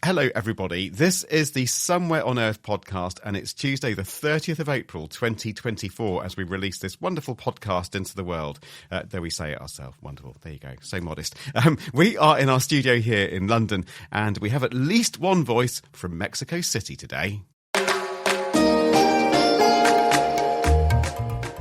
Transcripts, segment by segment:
Hello, everybody. This is the Somewhere on Earth podcast, and it's Tuesday, the 30th of April, 2024, as we release this wonderful podcast into the world. Though we say it ourselves. Wonderful. There you go. So modest. We are in our studio here in London, and we have at least one voice from Mexico City today.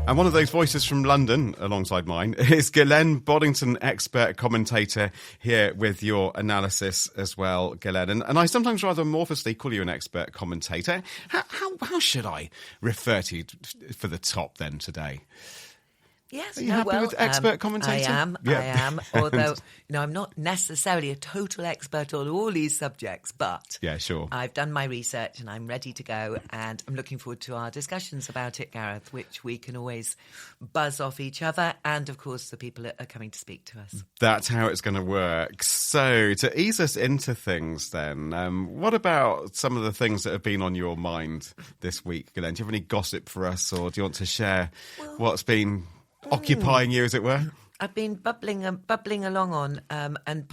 And one of those voices from London, alongside mine, is Ghislaine Boddington, expert commentator, here with your analysis as well, Ghislaine. And I sometimes rather amorphously call you an expert commentator. How should I refer to you for the top then today? Yes, Are you happy with expert commentator? I am. Although, I'm not necessarily a total expert on all these subjects, but yeah, sure. I've done my research and I'm ready to go, and I'm looking forward to our discussions about it, Gareth, which we can always buzz off each other, and of course the people that are coming to speak to us. That's how it's going to work. So, to ease us into things then, what about some of the things that have been on your mind this week, Ghislaine? Do you have any gossip for us, or do you want to share what's been occupying you, as it were? I've been bubbling along on and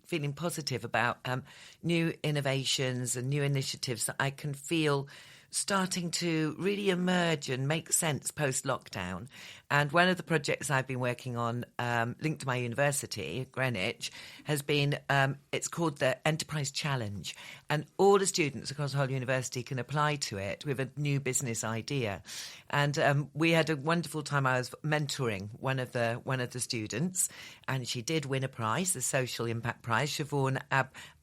feeling positive about new innovations and new initiatives that I can feel starting to really emerge and make sense post-lockdown. And one of the projects I've been working on, linked to my university, Greenwich, has been, it's called the Enterprise Challenge. And all the students across the whole university can apply to it with a new business idea. And we had a wonderful time. I was mentoring one of the students, and she did win a prize, the Social Impact Prize, Siobhan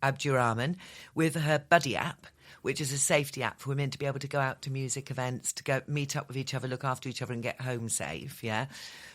Abdurrahman, with her Buddy app, which is a safety app for women to be able to go out to music events, to go meet up with each other, look after each other and get home safe, yeah?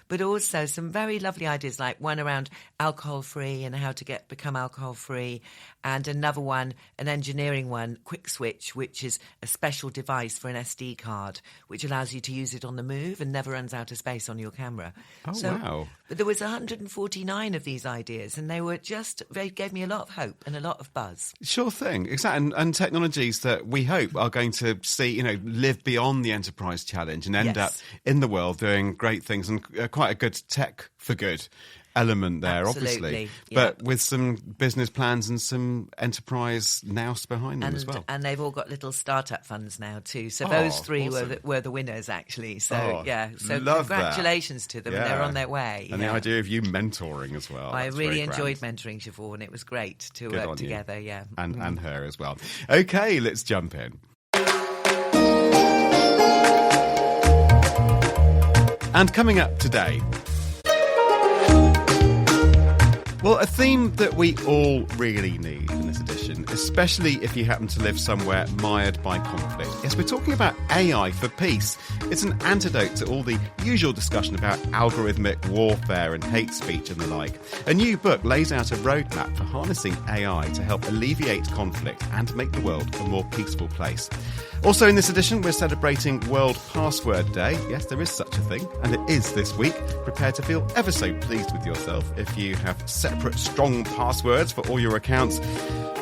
But also some very lovely ideas, like one around alcohol-free and how to become alcohol-free, and another one, an engineering one, Quick Switch, which is a special device for an SD card, which allows you to use it on the move and never runs out of space on your camera. Wow. But there was 149 of these ideas, and they gave me a lot of hope and a lot of buzz. Sure thing, exactly. And technologies that we hope are going to see, live beyond the Enterprise Challenge and end up in the world doing great things, and quite a good tech for good element there, obviously. But with some business plans and some enterprise nous behind them as well. And they've all got little startup funds now too. So those three were the winners, actually. So, So congratulations to them. And they're on their way. And the idea of you mentoring as well. I really enjoyed mentoring Siobhan. It was great to work together, And her as well. OK, let's jump in. And coming up today, well, a theme that we all really need in this edition, especially if you happen to live somewhere mired by conflict. Yes, we're talking about AI for peace. It's an antidote to all the usual discussion about algorithmic warfare and hate speech and the like. A new book lays out a roadmap for harnessing AI to help alleviate conflict and make the world a more peaceful place. Also in this edition, we're celebrating World Password Day. Yes, there is such a thing, and it is this week. Prepare to feel ever so pleased with yourself if you have separate, strong passwords for all your accounts.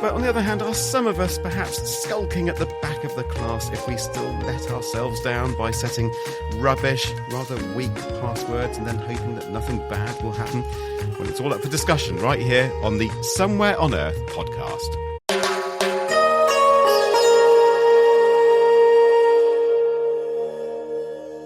But on the other hand, are some of us perhaps skulking at the back of the class if we still let ourselves down by setting rubbish, rather weak passwords and then hoping that nothing bad will happen? Well, it's all up for discussion right here on the Somewhere on Earth podcast.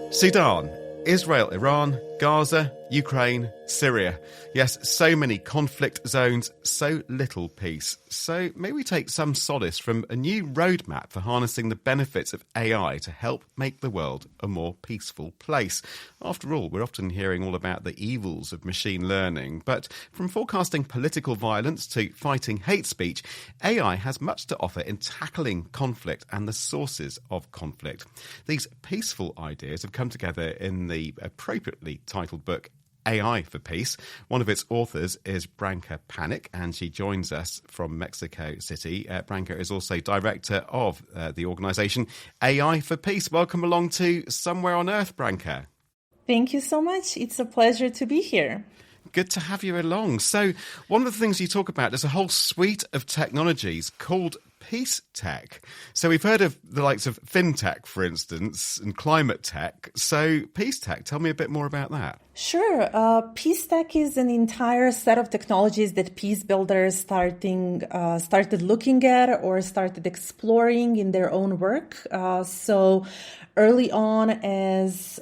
Sudan, Israel, Iran, Gaza, Ukraine, Syria. Yes, so many conflict zones, so little peace. So may we take some solace from a new roadmap for harnessing the benefits of AI to help make the world a more peaceful place. After all, we're often hearing all about the evils of machine learning, but from forecasting political violence to fighting hate speech, AI has much to offer in tackling conflict and the sources of conflict. These peaceful ideas have come together in the appropriately titled book AI for Peace. One of its authors is Branka Panic, and she joins us from Mexico City. Branka is also director of the organisation AI for Peace. Welcome along to Somewhere on Earth, Branka. Thank you so much. It's a pleasure to be here. Good to have you along. So one of the things you talk about is a whole suite of technologies called peace tech. So we've heard of the likes of fintech, for instance, and climate tech. So peace tech, tell me a bit more about that. Sure. Peace tech is an entire set of technologies that peace builders started looking at or started exploring in their own work. So early on as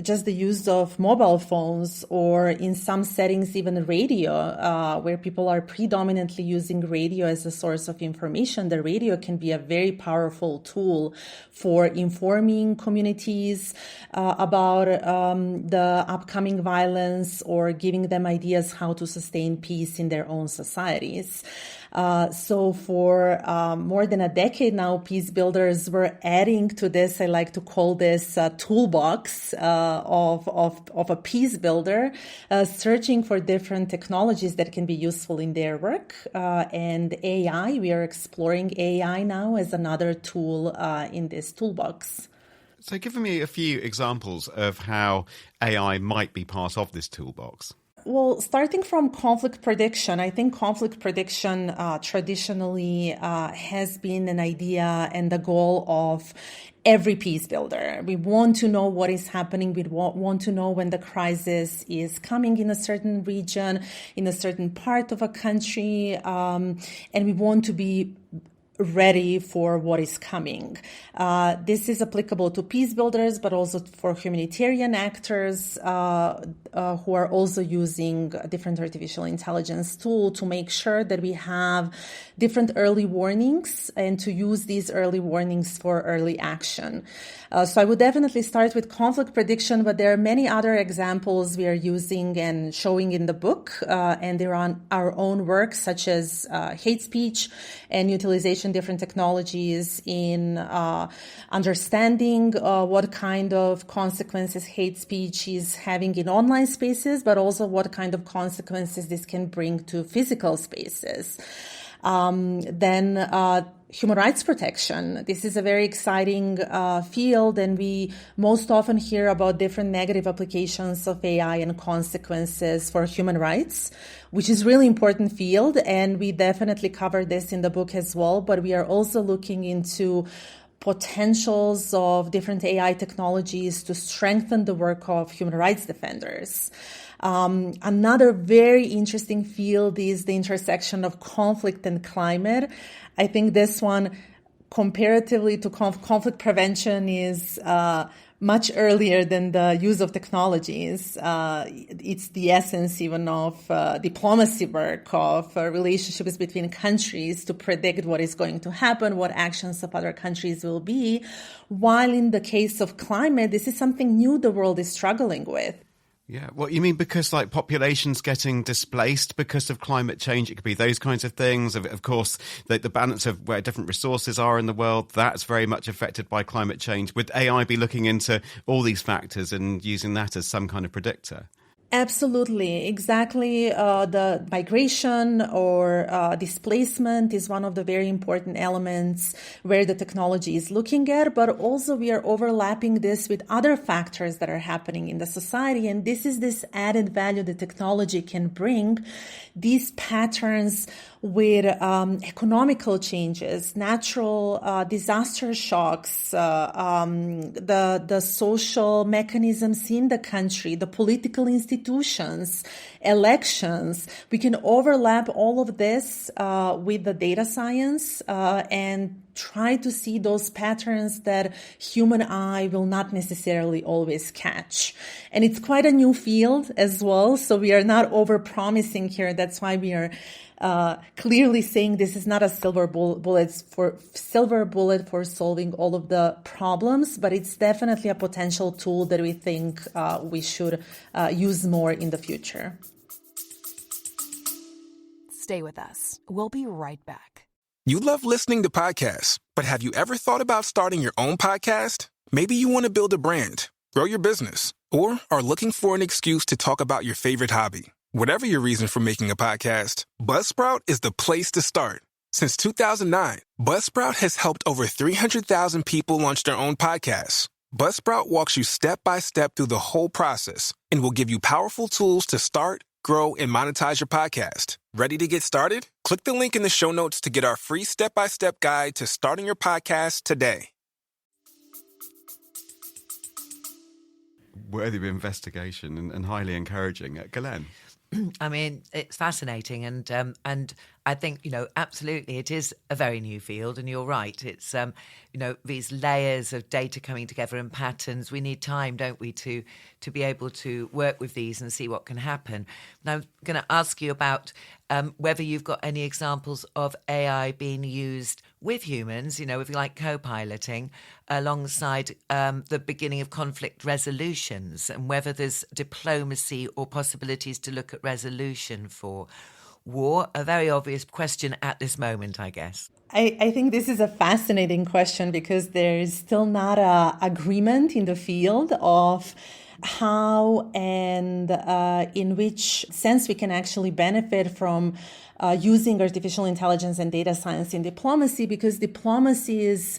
just the use of mobile phones, or in some settings even radio, where people are predominantly using radio as a source of information. The radio can be a very powerful tool for informing communities about the upcoming violence, or giving them ideas how to sustain peace in their own societies. So for more than a decade now, peace builders were adding to this. I like to call this a toolbox of a peace builder, searching for different technologies that can be useful in their work. And AI, we are exploring AI now as another tool in this toolbox. So give me a few examples of how AI might be part of this toolbox. Well, starting from conflict prediction, I think conflict prediction traditionally has been an idea and the goal of every peace builder. We want to know what is happening. We want to know when the crisis is coming in a certain region, in a certain part of a country, and we want to be ready for what is coming. This is applicable to peace builders, but also for humanitarian actors who are also using different artificial intelligence tools to make sure that we have different early warnings and to use these early warnings for early action. So I would definitely start with conflict prediction, but there are many other examples we are using and showing in the book, and they're on our own work, such as hate speech and utilization different technologies in understanding what kind of consequences hate speech is having in online spaces, but also what kind of consequences this can bring to physical spaces. Then human rights protection. This is a very exciting field, and we most often hear about different negative applications of AI and consequences for human rights, which is really important field, and we definitely cover this in the book as well. But we are also looking into potentials of different AI technologies to strengthen the work of human rights defenders. Another very interesting field is the intersection of conflict and climate. I think this one, comparatively to conflict prevention, is much earlier than the use of technologies. It's the essence even of diplomacy work, of relationships between countries to predict what is going to happen, what actions of other countries will be. While in the case of climate, this is something new the world is struggling with. Yeah, well, you mean because like populations getting displaced because of climate change? It could be those kinds of things. Of course, the balance of where different resources are in the world, that's very much affected by climate change. Would AI be looking into all these factors and using that as some kind of predictor? Absolutely. Exactly. The migration or displacement is one of the very important elements where the technology is looking at, but also we are overlapping this with other factors that are happening in the society. And this is this added value that technology can bring. These patterns with economical changes, natural disaster shocks, the social mechanisms in the country, the political institutions, elections. We can overlap all of this with the data science and try to see those patterns that human eye will not necessarily always catch. And it's quite a new field as well, so we are not over-promising here. That's why we are clearly saying this is not a silver bullet for solving all of the problems, but it's definitely a potential tool that we think we should use more in the future. Stay with us. We'll be right back. You love listening to podcasts, but have you ever thought about starting your own podcast? Maybe you want to build a brand, grow your business, or are looking for an excuse to talk about your favorite hobby. Whatever your reason for making a podcast, Buzzsprout is the place to start. Since 2009, Buzzsprout has helped over 300,000 people launch their own podcasts. Buzzsprout walks you step by step through the whole process and will give you powerful tools to start, grow, and monetize your podcast. Ready to get started? Click the link in the show notes to get our free step-by-step guide to starting your podcast today. worthy of investigation and highly encouraging. Ghislaine? I mean, it's fascinating, and I think, absolutely, it is a very new field, and you're right. It's these layers of data coming together and patterns. We need time, don't we, to be able to work with these and see what can happen. Now, I'm going to ask you about whether you've got any examples of AI being used with humans, if you like, co-piloting alongside the beginning of conflict resolutions, and whether there's diplomacy or possibilities to look at resolution for war. A very obvious question at this moment, I guess. I think this is a fascinating question because there is still not an agreement in the field of how and in which sense we can actually benefit from using artificial intelligence and data science in diplomacy, because diplomacy is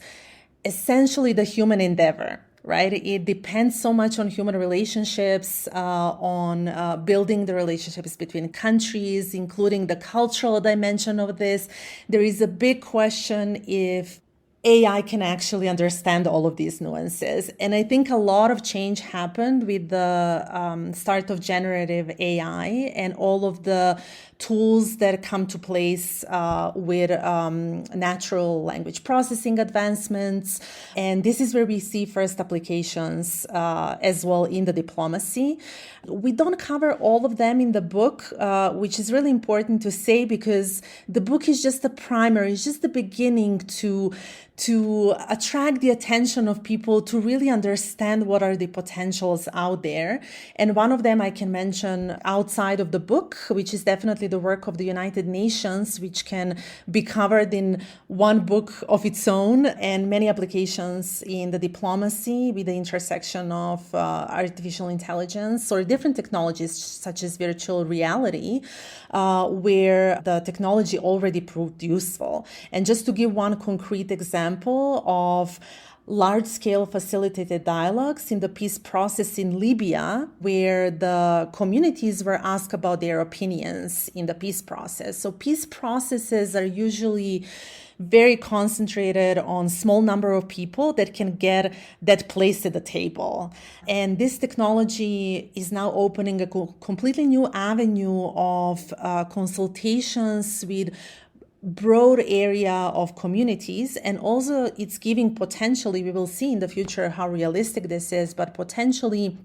essentially the human endeavor. Right? It depends so much on human relationships, on building the relationships between countries, including the cultural dimension of this. There is a big question if AI can actually understand all of these nuances. And I think a lot of change happened with the start of generative AI and all of the tools that come to place with natural language processing advancements. And this is where we see first applications as well in the diplomacy. We don't cover all of them in the book, which is really important to say, because the book is just a primer, it's just the beginning to attract the attention of people to really understand what are the potentials out there. And one of them I can mention outside of the book, which is definitely the work of the United Nations, which can be covered in one book of its own, and many applications in the diplomacy with the intersection of artificial intelligence or different technologies such as virtual reality, where the technology already proved useful. And just to give one concrete example of large-scale facilitated dialogues in the peace process in Libya, where the communities were asked about their opinions in the peace process. So peace processes are usually very concentrated on small number of people that can get that place at the table. And this technology is now opening a completely new avenue of consultations with broad area of communities, and also it's giving potentially, we will see in the future how realistic this is, but potentially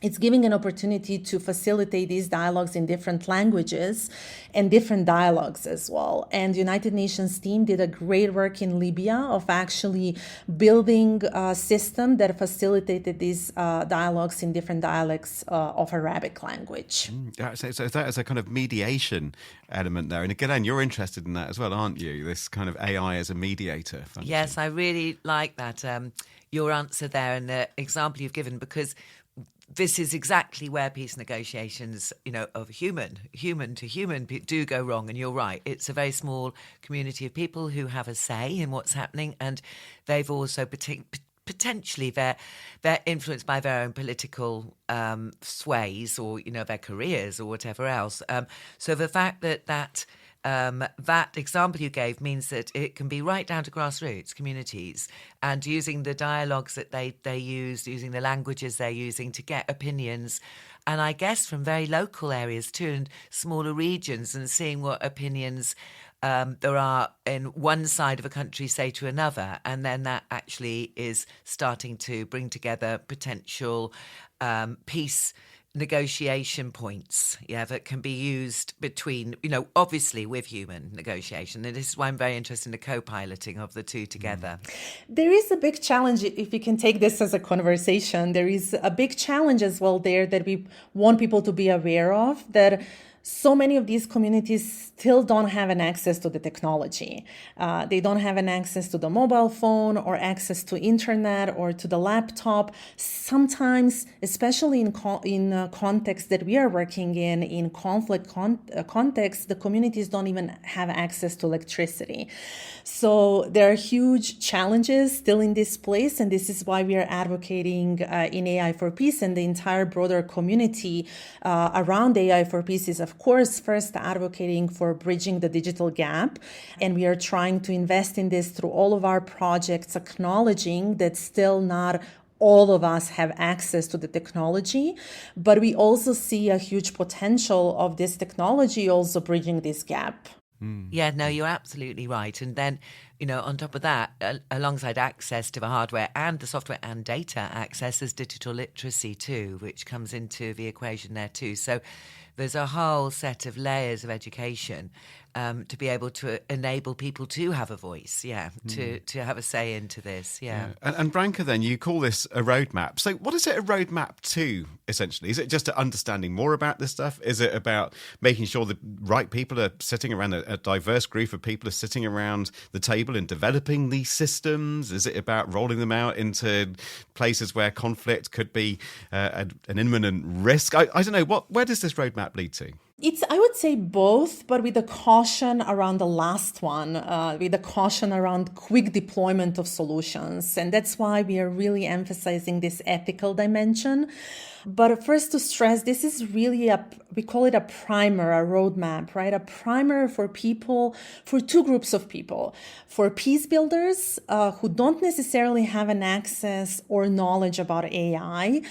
it's giving an opportunity to facilitate these dialogues in different languages and different dialogues as well. And the United Nations team did a great work in Libya of actually building a system that facilitated these dialogues in different dialects of Arabic language. So that is a kind of mediation element there. And again, you're interested in that as well, aren't you? This kind of AI as a mediator function. Yes, I really like that, your answer there and the example you've given, because this is exactly where peace negotiations, of human to human do go wrong. And you're right. It's a very small community of people who have a say in what's happening. And they've also potentially they're influenced by their own political sways or, their careers or whatever else. So the fact that example you gave means that it can be right down to grassroots communities, and using the dialogues that they use, using the languages they're using to get opinions, and I guess from very local areas too, and smaller regions, and seeing what opinions there are in one side of a country, say, to another, and then that actually is starting to bring together potential peace negotiation points, that can be used between, obviously with human negotiation. And this is why I'm very interested in the co-piloting of the two together. There is a big challenge, if we can take this as a conversation, there is a big challenge as well there that we want people to be aware of, that so many of these communities still don't have an access to the technology. They don't have an access to the mobile phone or access to internet or to the laptop. Sometimes, especially in context that we are working in conflict context, the communities don't even have access to electricity. So there are huge challenges still in this place, and this is why we are advocating in AI for Peace, and the entire broader community around AI for Peace is, of course, first advocating for bridging the digital gap. And we are trying to invest in this through all of our projects, acknowledging that still not all of us have access to the technology, but we also see a huge potential of this technology also bridging this gap. Yeah, no, you're absolutely right. And then, on top of that, alongside access to the hardware and the software and data access, is digital literacy too, which comes into the equation there too. So there's a whole set of layers of education to be able to enable people to have a voice, to have a say into this, And Branka, then, you call this a roadmap. So what is it a roadmap to, essentially? Is it just understanding more about this stuff? Is it about making sure the right people are sitting around, a diverse group of people are sitting around the table and developing these systems? Is it about rolling them out into places where conflict could be an imminent risk? I don't know. Where does this roadmap lead to? I would say both, but with a caution around the last one, with a caution around quick deployment of solutions. And that's why we are really emphasizing this ethical dimension. But first to stress, this is really we call it a primer, a roadmap, right? A primer for people, for two groups of people. For peace builders who don't necessarily have an access or knowledge about AI,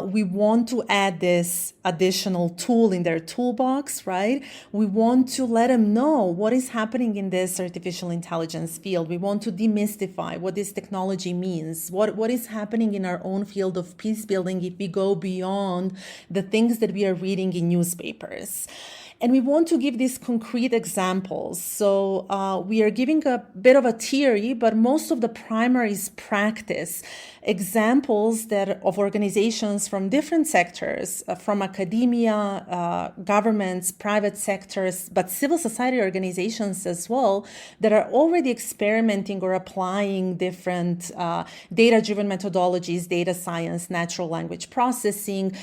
we want to add this additional tool in their toolbox, right? We want to let them know what is happening in this artificial intelligence field. We want to demystify what this technology means, what is happening in our own field of peace building if we go beyond the things that we are reading in newspapers. And we want to give these concrete examples. So we are giving a bit of a theory, but most of the primer is practice. Examples of organizations from different sectors, from academia, governments, private sectors, but civil society organizations as well, that are already experimenting or applying different data-driven methodologies, data science, natural language processing,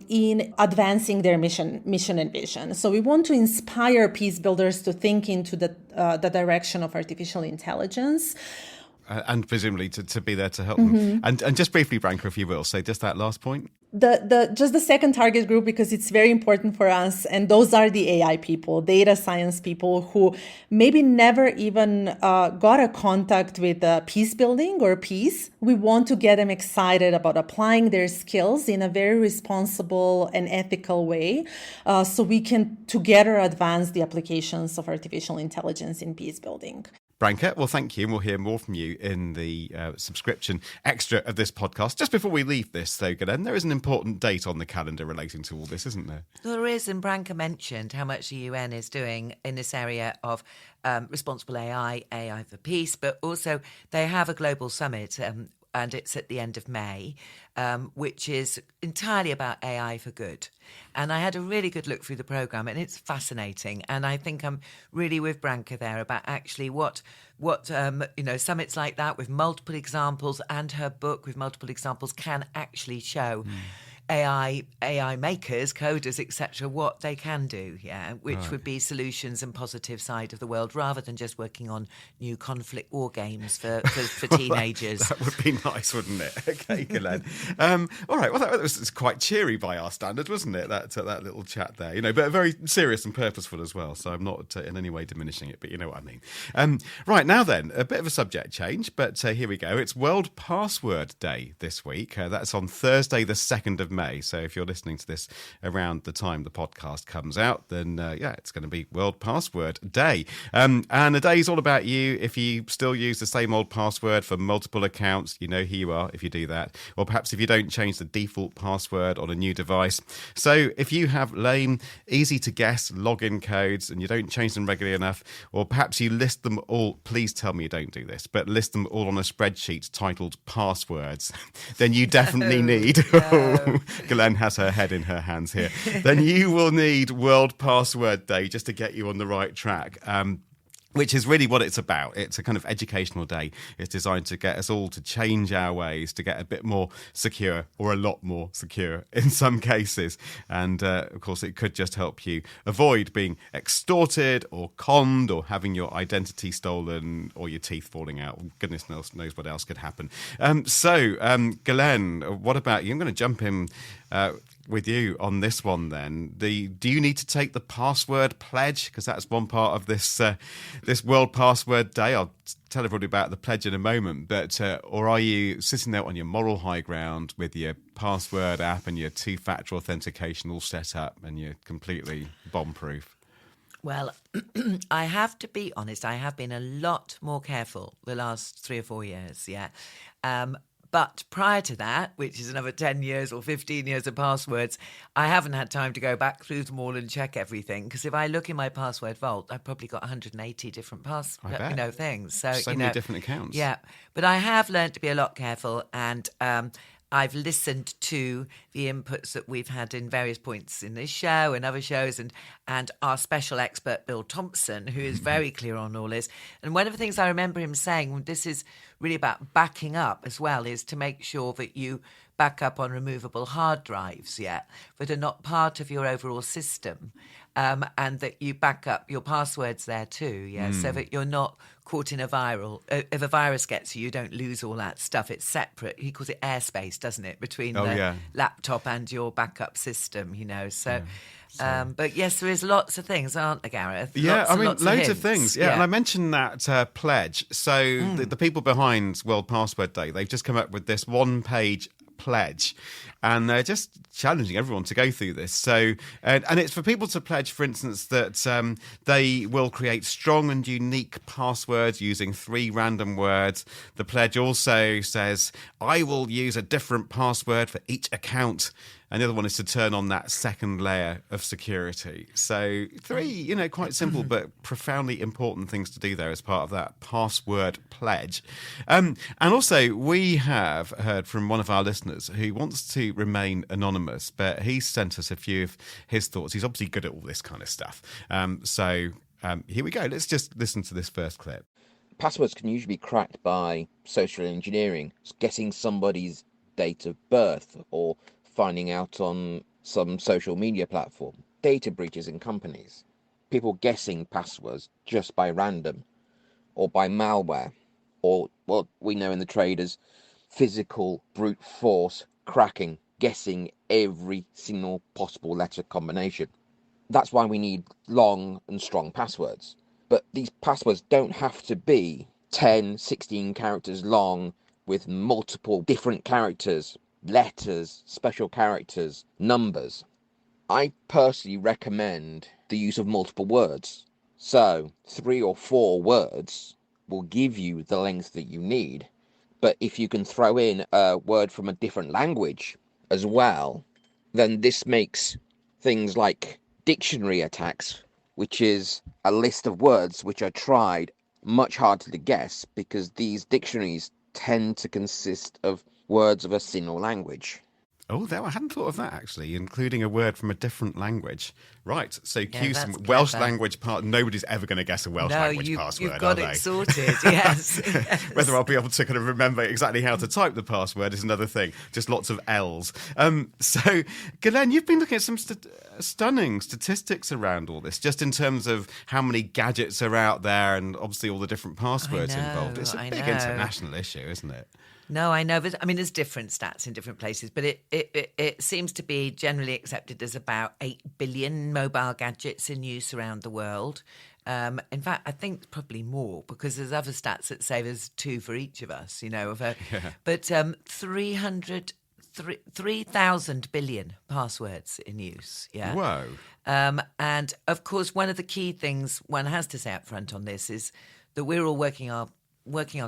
in advancing their mission and vision. So we want to inspire peace builders to think into the direction of artificial intelligence. And presumably to be there to help them. And just briefly, Branka, if you will, say just that last point. Just the second target group, because it's very important for us, and those are the AI people, data science people who maybe never even got a contact with peace building or peace. We want to get them excited about applying their skills in a very responsible and ethical way, so we can together advance the applications of artificial intelligence in peace building. Branka, well, thank you. And we'll hear more from you in the subscription extra of this podcast. Just before we leave this, though, Ghislaine, there is an important date on the calendar relating to all this, isn't there? There is, and Branka mentioned how much the UN is doing in this area of responsible AI for peace, but also they have a global summit, and it's at the end of May, which is entirely about AI for good. And I had a really good look through the programme, and it's fascinating. And I think I'm really with Branka there about actually what summits like that with multiple examples, and her book with multiple examples can actually show AI makers, coders, etc., what they can do, which would be solutions and positive side of the world, rather than just working on new conflict war games for teenagers. That would be nice, wouldn't it? Okay, Ghislaine. All right, well, that was quite cheery by our standards, wasn't it, that little chat there? But very serious and purposeful as well, so I'm not in any way diminishing it, but you know what I mean. Right, now then, a bit of a subject change, but here we go. It's World Password Day this week. That's on Thursday, the 2nd of May. So if you're listening to this around the time the podcast comes out, then it's going to be World Password Day. And the day is all about you. If you still use the same old password for multiple accounts, you know who you are if you do that. Or perhaps if you don't change the default password on a new device. So if you have lame, easy to guess login codes and you don't change them regularly enough, or perhaps you list them all, please tell me you don't do this, but list them all on a spreadsheet titled passwords, then you definitely need... Ghislaine has her head in her hands here. Then you will need World Password Day just to get you on the right track. Which is really what it's about. It's a kind of educational day. It's designed to get us all to change our ways, to get a bit more secure, or a lot more secure in some cases. And, of course, it could just help you avoid being extorted or conned or having your identity stolen or your teeth falling out. Goodness knows what else could happen. So, Ghislaine, what about you? I'm going to jump in with you on this one then. Do you need to take the password pledge? Because that's one part of this this World Password Day. I'll tell everybody about the pledge in a moment. But or are you sitting there on your moral high ground with your password app and your two-factor authentication all set up and you're completely bomb-proof? Well, I have to be honest, I have been a lot more careful the last 3 or 4 years, yeah. But prior to that, which is another 10 years or 15 years of passwords, I haven't had time to go back through them all and check everything. Because if I look in my password vault, I've probably got 180 different things. So many different accounts. Yeah, but I have learned to be a lot careful, and I've listened to the inputs that we've had in various points in this show and other shows, and our special expert, Bill Thompson, who is very clear on all this. And one of the things I remember him saying, this is really about backing up as well, is to make sure that you back up on removable hard drives, that are not part of your overall system, and that you back up your passwords there too, so that you're not caught in a if a virus gets you, you don't lose all that stuff. It's separate. He calls it airspace, doesn't it, between the laptop and your backup system, So. But yes, there is lots of things, aren't there, Gareth? Yeah, loads of things. Yeah, Yeah. and I mentioned that pledge. So the people behind World Password Day, they've just come up with this one-page pledge, and they're just challenging everyone to go through this. So, and it's for people to pledge, for instance, that they will create strong and unique passwords using 3 random words. The pledge also says, I will use a different password for each account. And the other one is to turn on that second layer of security. So 3, quite simple but profoundly important things to do there as part of that password pledge. And also, we have heard from one of our listeners who wants to remain anonymous, but he sent us a few of his thoughts. He's obviously good at all this kind of stuff. So here we go. Let's just listen to this first clip. Passwords can usually be cracked by social engineering, guessing somebody's date of birth or finding out on some social media platform. Data breaches in companies. People guessing passwords just by random or by malware, or what we know in the trade as physical brute force cracking, guessing every single possible letter combination. That's why we need long and strong passwords. But these passwords don't have to be 10, 16 characters long with multiple different characters, letters, special characters, numbers. I personally recommend the use of multiple words. So 3 or 4 words will give you the length that you need. But if you can throw in a word from a different language as well, then this makes things like dictionary attacks, which is a list of words which are tried, much harder to guess, because these dictionaries tend to consist of words of a single language. Oh, I hadn't thought of that, actually, including a word from a different language. Right, so cue some that's Welsh clever. language part. Nobody's ever going to guess a Welsh language password, you've got are it they? sorted, yes. Whether I'll be able to kind of remember exactly how to type the password is another thing. Just lots of L's. So, Ghislaine, you've been looking at some stunning statistics around all this, just in terms of how many gadgets are out there and obviously all the different passwords involved. It's a big international issue, isn't it? No, I know. But, there's different stats in different places, but it seems to be generally accepted as about 8 billion mobile gadgets in use around the world. In fact, I think probably more, because there's other stats that say there's 2 for each of us, But 3,000 billion passwords in use, yeah. Whoa. And, of course, one of the key things one has to say up front on this is that we're all working our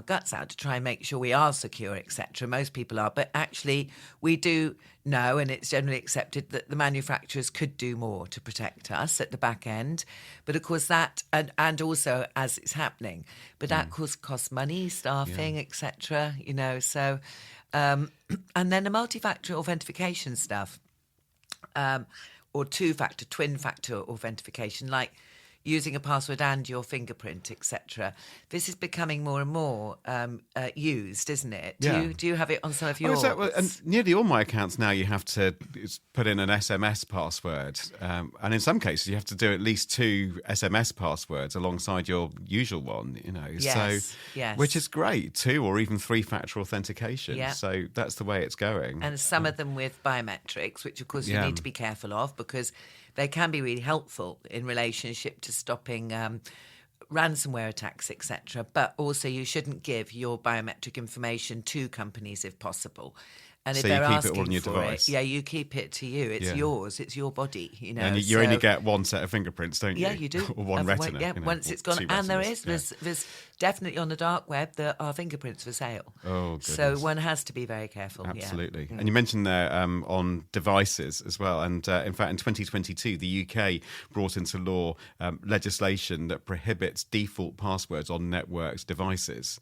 guts out to try and make sure we are secure, etc. Most people are, but actually we do know, and it's generally accepted, that the manufacturers could do more to protect us at the back end. But of course that, and also as it's happening, but that of course costs money, staffing, etc. So, and then the multi-factor authentication stuff, or 2-factor, twin-factor authentication, like, using a password and your fingerprint, etc. This is becoming more and more used, isn't it? Do you have it on some of yours? And nearly all my accounts now, you have to put in an SMS password, and in some cases you have to do at least 2 SMS passwords alongside your usual one. Yes. Which is great, 2 or even 3-factor authentication. Yeah. So that's the way it's going. And some of them with biometrics, which of course you need to be careful of, because they can be really helpful in relationship to stopping ransomware attacks, etc. But also you shouldn't give your biometric information to companies if possible. And if so they're you keep asking it all on your for device. you keep it to you. It's yours. It's your body. And you only get one set of fingerprints, don't you? Yeah, you do. Or one retina. Yeah, once it's gone. And there's definitely on the dark web there are fingerprints for sale. Oh, goodness. So one has to be very careful. Absolutely. Yeah. And you mentioned there on devices as well. And in fact, in 2022, the UK brought into law legislation that prohibits default passwords on networked devices.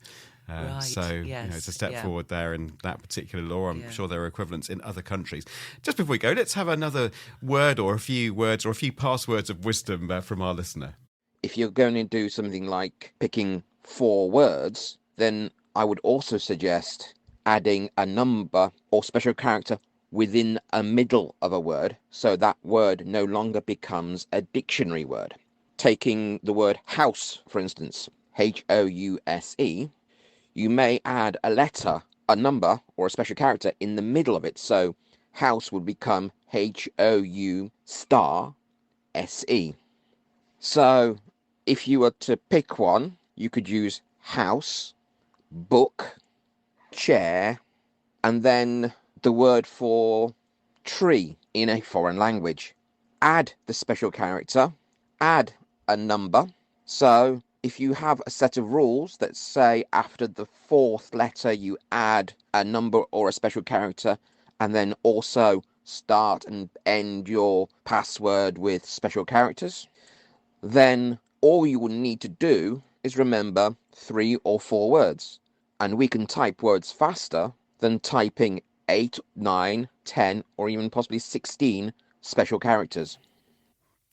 So it's a step forward there in that particular law. I'm sure there are equivalents in other countries. Just before we go, let's have another word or a few words or a few passwords of wisdom from our listener. If you're going to do something like picking 4 words, then I would also suggest adding a number or special character within a middle of a word, so that word no longer becomes a dictionary word. Taking the word house, for instance, House, you may add a letter, a number, or a special character in the middle of it. So house would become HOU*SE. So if you were to pick one, you could use house, book, chair, and then the word for tree in a foreign language. Add the special character, add a number. So if you have a set of rules that say after the 4th letter you add a number or a special character, and then also start and end your password with special characters, then all you will need to do is remember 3 or 4 words. And we can type words faster than typing 8, 9, 10, or even possibly 16 special characters.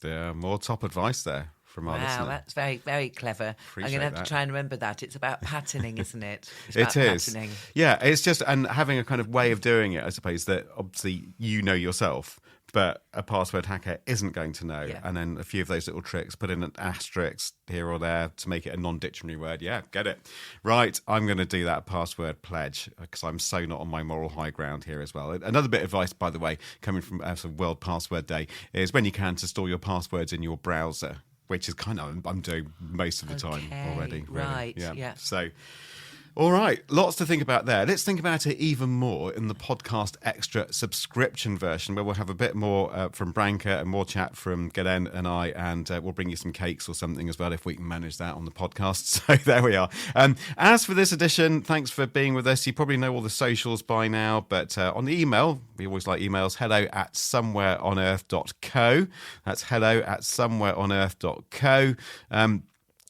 There are more top advice there from our listener. Wow, that's very, very clever. I'm going to have to try and remember that. It's about patterning, isn't it? It is. Patterning. Yeah, it's just, and having a kind of way of doing it, I suppose, that obviously you know yourself, but a password hacker isn't going to know. Yeah. And then a few of those little tricks, put in an asterisk here or there to make it a non-dictionary word. Yeah, get it. Right, I'm going to do that password pledge because I'm so not on my moral high ground here as well. Another bit of advice, by the way, coming from World Password Day, is when you can to store your passwords in your browser, which is kind of, I'm doing most of the time already. Really. Right, yeah. So, all right, lots to think about there. Let's think about it even more in the podcast extra subscription version, where we'll have a bit more from Branka and more chat from Ghislaine and I, and we'll bring you some cakes or something as well if we can manage that on the podcast. So there we are. As for this edition, thanks for being with us. You probably know all the socials by now, but on the email, we always like emails, hello@somewhereonearth.co. That's hello@somewhereonearth.co.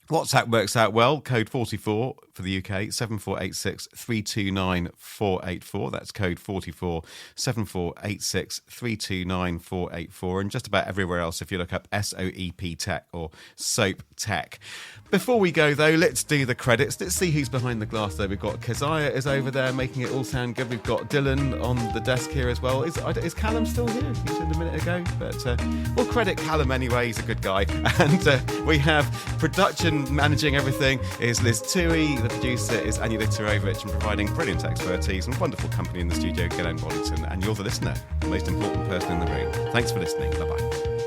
WhatsApp works out well. Code 44 for the UK, 7486 329 484. That's code 44 7486 329 484. And just about everywhere else if you look up SOEP Tech or SOAP Tech. Before we go, though, let's do the credits. Let's see who's behind the glass there. We've got Keziah is over there making it all sound good. We've got Dylan on the desk here as well. Is Callum still here? He was in a minute ago. But we'll credit Callum anyway. He's a good guy. And we have production managing everything is Liz Toohey. The producer is Anya Literovich, and providing brilliant expertise and wonderful company in the studio, Ghislaine Wallington. And you're the listener, the most important person in the room. Thanks for listening. Bye-bye.